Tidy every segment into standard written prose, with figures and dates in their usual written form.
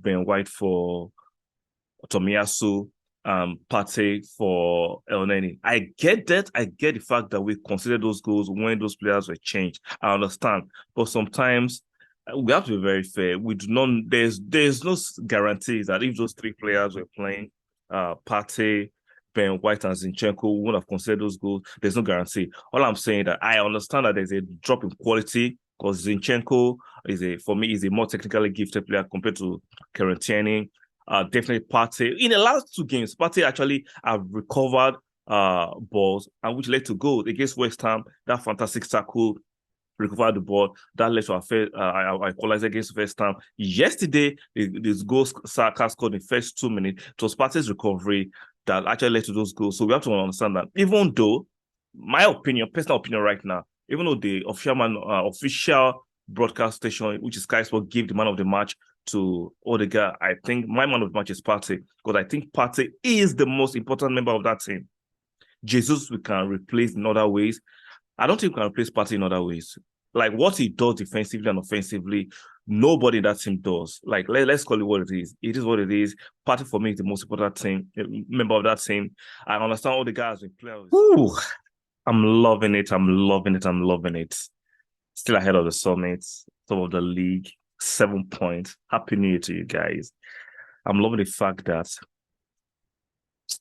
Ben White for Tomiyasu, Partey for El Neni. I get that. I get the fact that we consider those goals when those players were changed. I understand. But sometimes we have to be very fair. We do not, there's no guarantees that if those three players were playing, Partey, Ben White, and Zinchenko, we would have considered those goals. There's no guarantee. All I'm saying that I understand that there's a drop in quality because Zinchenko for me, is a more technically gifted player compared to Kieran Tierney. Definitely Partey. In the last two games, Partey actually have recovered balls and which led to goal against West Ham. That fantastic tackle, recovered the ball. That led to our equalizer against West Ham. Yesterday, this goal Saka scored in the first 2 minutes. It was Partey's recovery that actually led to those goals. So we have to understand that even though, my opinion, personal opinion right now, even though the official broadcast station, which is Sky Sport, gave the man of the match to Odegaard, I think my man of the match is Partey because I think Partey is the most important member of that team. Jesus, we can replace in other ways. I don't think we can replace Partey in other ways. Like what he does defensively and offensively, nobody in that team does. Like let's call it what it is. It is what it is. Partey for me is the most important team member of that team. I understand all the guys we play. Ooh, I'm loving it. I'm loving it. I'm loving it. Still ahead of the summit, top of the league, 7 points. Happy New Year to you guys. I'm loving the fact that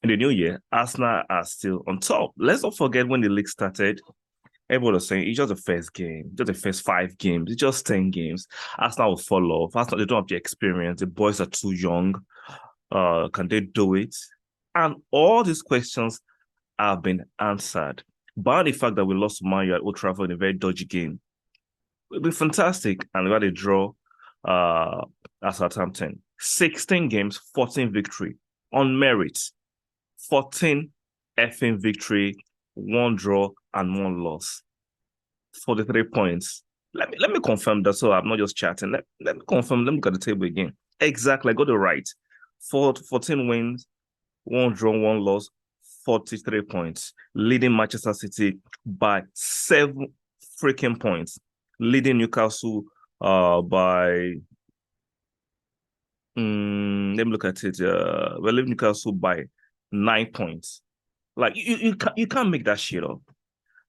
in the new year, Arsenal are still on top. Let's not forget when the league started, everyone was saying it's just the first game, just the first 5 games, it's just 10 games. Arsenal will fall off. Arsenal, they don't have the experience. The boys are too young. Can they do it? And all these questions have been answered by the fact that we lost to Man U at Old Trafford in a very dodgy game. It'll be fantastic. And we had a draw at Southampton. 16 games, 14 victory on merit. 14 effing victory, 1 draw, and 1 loss. 43 points. Let me confirm that so I'm not just chatting. Let me confirm. Let me look at the table again. Exactly. I got it right. 14 wins, 1 draw, 1 loss, 43 points. Leading Manchester City by 7 freaking points. Leading Newcastle by let me look at it. We're leading Newcastle by 9 points. Like you can't make that shit up.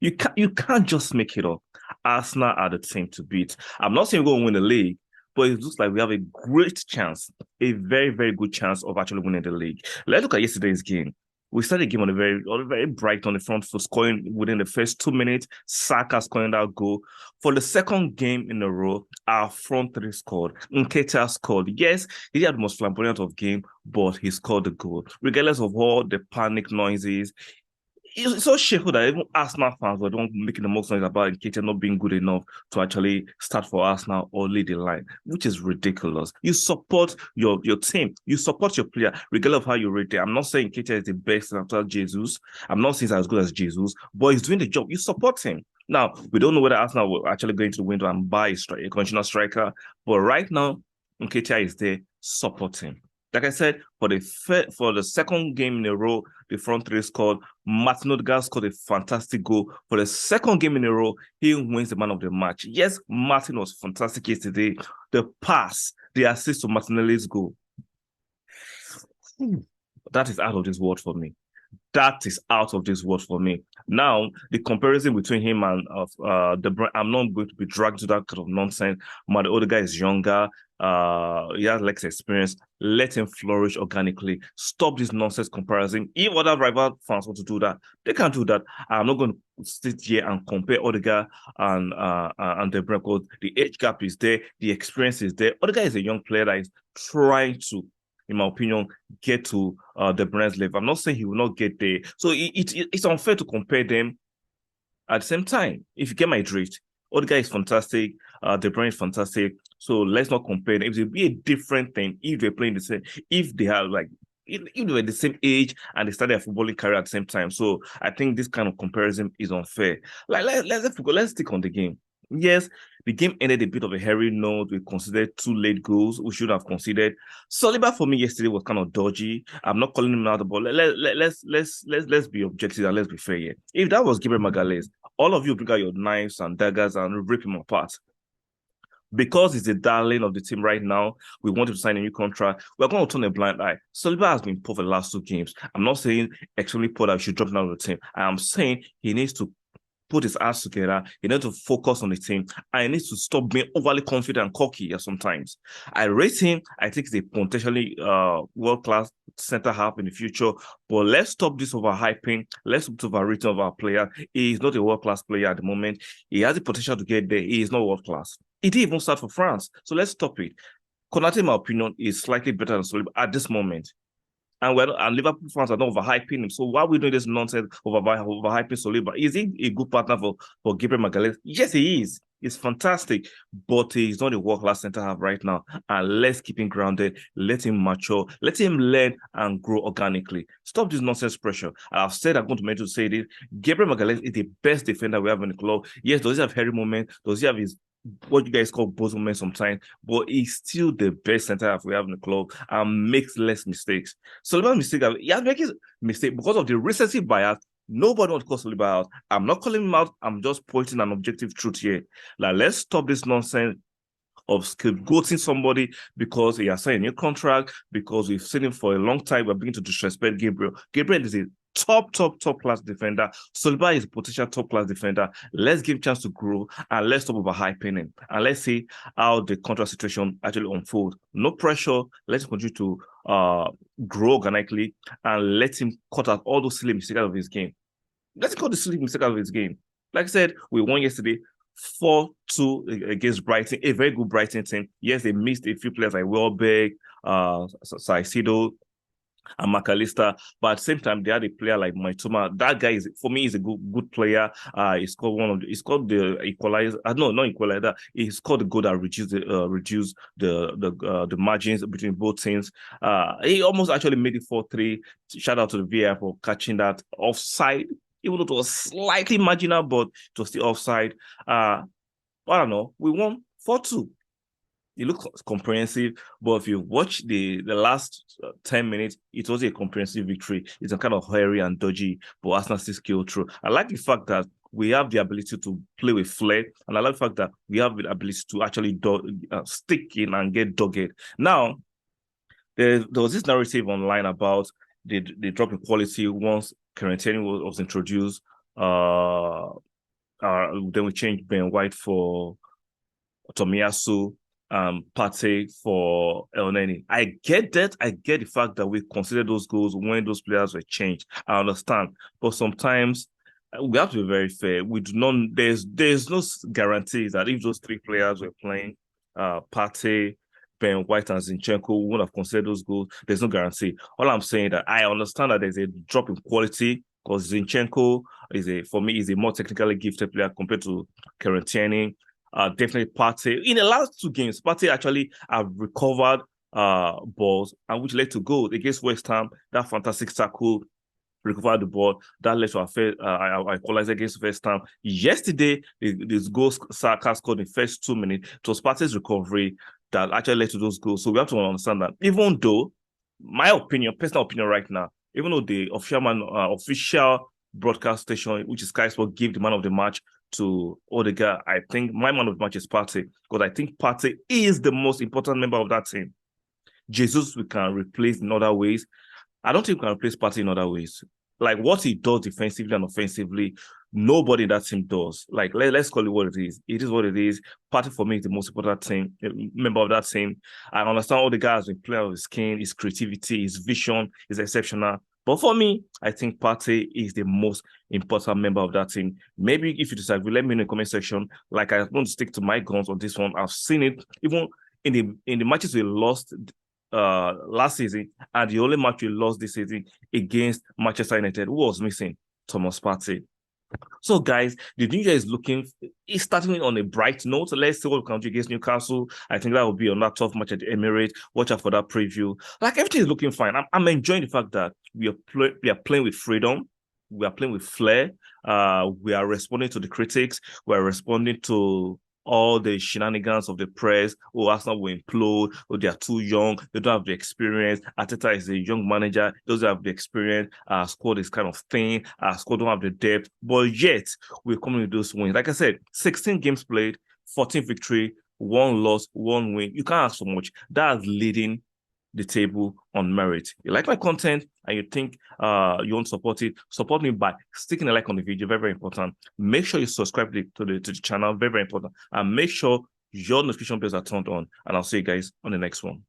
You can't just make it up. Arsenal are the team to beat. I'm not saying we're going to win the league, but it looks like we have a great chance, a very, very good chance of actually winning the league. Let's look at yesterday's game. We started the game on a very bright on the front foot, scoring within the first 2 minutes. Saka scoring that goal. For the second game in a row, our front three scored. Nketiah scored. Yes, he had the most flamboyant of game, but he scored the goal. Regardless of all the panic noises, it's so shameful that even Arsenal fans were not making the most noise about Nketiah not being good enough to actually start for Arsenal or lead the line, which is ridiculous. You support your team, you support your player, regardless of how you rate it. I'm not saying Nketiah is the best after Jesus. I'm not saying he's as good as Jesus, but he's doing the job. You support him. Now, we don't know whether Arsenal will actually go into the window and buy a conventional striker, but right now, Nketiah is there. Support him. Like I said, for the second game in a row, the front three scored. Martin Odegaard scored a fantastic goal. For the second game in a row, he wins the man of the match. Yes, Martin was fantastic yesterday. The pass, the assist to Martinelli's goal. That is out of this world for me. That is out of this world for me. Now, the comparison between him and De Bruyne, I'm not going to be dragged to that kind of nonsense. The other guy is younger. He has less experience. Let him flourish organically. Stop this nonsense comparison. If other rival fans want to do that, they can do that. I'm not going to sit here and compare Odegaard and De Bruyne because the age gap is there, the experience is there. Odegaard is a young player that is trying to, in my opinion, get to De Bruyne's level. I'm not saying he will not get there. So it's unfair to compare them at the same time. If you get my drift, Odegaard is fantastic. De Bruyne is fantastic. So let's not compare them. It will be a different thing if they're playing the same. If they have if they were the same age and they started a footballing career at the same time. So I think this kind of comparison is unfair. Like let's stick on the game. Yes, the game ended a bit of a hairy note. We considered 2 late goals. We should have considered. Saliba for me yesterday was kind of dodgy. I'm not calling him out the ball. Let's be objective and let's be fair here. If that was Gabriel Magalhaes, all of you bring out your knives and daggers and rip him apart. because he's the darling of the team right now, we want him to sign a new contract. We're going to turn a blind eye. Saliba has been poor for the last 2 games. I'm not saying extremely poor that we should drop him out of the team. I am saying he needs to put his ass together. He needs to focus on the team. And he needs to stop being overly confident and cocky sometimes. I rate him. I think he's a potentially world-class center half in the future. But let's stop this overhyping. Let's stop overrating of our player. He is not a world-class player at the moment. He has the potential to get there. He is not world-class. He didn't even start for France. So let's stop it. Konate, in my opinion, is slightly better than Saliba at this moment. And Liverpool fans are not overhyping him. So why are we doing this nonsense overhyping Saliba? Is he a good partner for Gabriel Magalhaes? Yes, he is. He's fantastic, but he's not a world-class centre half right now. And let's keep him grounded. Let him mature. Let him learn and grow organically. Stop this nonsense pressure. And I've said, I'm going to mention to say this. Gabriel Magalhaes is the best defender we have in the club. Yes, does he have hairy moments? Does he have his what you guys call both moments sometimes, but he's still the best center half we have in the club and makes less mistakes. Saliba's mistake, he has making mistake because of the recency bias. Nobody wants to call Saliba out. I'm not calling him out. I'm just pointing an objective truth here. Like, let's stop this nonsense of scapegoating somebody because he has signed a new contract, because we've seen him for a long time. We're beginning to disrespect Gabriel. Gabriel is a top class defender. Saliba is a potential top class defender. Let's give him a chance to grow and let's stop overhyping him. And let's see how the contract situation actually unfolds. No pressure. Let's continue to grow organically and let him cut out all those silly mistakes out of his game. Let's cut the silly mistakes out of his game. Like I said, we won yesterday 4-2 against Brighton, a very good Brighton team. Yes, they missed a few players like Welbeck, Saicedo, and McAllister, but at the same time, they had a player like Maitoma. That guy is, for me, is a good player. He scored the equalizer. No, not equalizer. He scored the goal that reduced the margins between both teams. He almost actually made it 4-3. Shout out to the VAR for catching that offside. Even though it was slightly marginal, but it was still offside. I don't know. We won 4-2. It looks comprehensive, but if you watch the last 10 minutes, it was a comprehensive victory. It's a kind of hairy and dodgy, but Arsenal still scaled through. I like the fact that we have the ability to play with flair, and I like the fact that we have the ability to actually stick in and get dogged. Now, there was this narrative online about the drop in quality once Quarantine was introduced. Then we changed Ben White for Tomiyasu. Partey for Elneny. I get that. I get the fact that we consider those goals when those players were changed. I understand. But sometimes we have to be very fair. We do not, there's no guarantee that if those 3 players were playing, Partey, Ben White, and Zinchenko would have considered those goals. There's no guarantee. All I'm saying that I understand that there's a drop in quality because Zinchenko for me, is a more technically gifted player compared to Quarantine. Definitely Partey. In the last 2 games, Partey actually have recovered balls, and which led to goals against West Ham. That fantastic tackle, recovered the ball, that led to a equalizer against West Ham. Yesterday, this goal Saka scored in the first 2 minutes. It was Partey's recovery that actually led to those goals. So we have to understand that. Even though, my opinion, personal opinion right now, even though the official broadcast station, which is Sky Sport, gave the man of the match to Odegaard, I think my man of the match is Partey, because I think Partey is the most important member of that team. Jesus, we can replace in other ways. I don't think we can replace Partey in other ways. Like what he does defensively and offensively, nobody in that team does. Like let's call it what it is. It is what it is. Partey for me is the most important member of that team. I understand all the guys been playing with his skin, his creativity, his vision is exceptional. But for me, I think Partey is the most important member of that team. Maybe if you disagree, let me know in the comment section. Like, I don't stick to my guns on this one. I've seen it even in the matches we lost last season, and the only match we lost this season against Manchester United, who was missing? Thomas Partey. So, guys, the new year is starting on a bright note. Let's see what we can do against Newcastle. I think that will be another tough match at the Emirates. Watch out for that preview. Like, everything is looking fine. I'm enjoying the fact that we are playing with freedom. We are playing with flair. We are responding to the critics. We are responding to all the shenanigans of the press. Oh, Arsenal will implode. Oh, they are too young. They don't have the experience. Arteta is a young manager. Doesn't have the experience. Our squad is kind of thin. Our squad don't have the depth. But yet, we're coming with those wins. Like I said, 16 games played, 14 victory, one loss, one win. You can't ask for much. That's leading the table on merit. You like my content and you think you want to support me by sticking a like on the video. Very, very important. Make sure you subscribe to the channel. Very, very important. And make sure your notification bells are turned on. And I'll see you guys on the next one.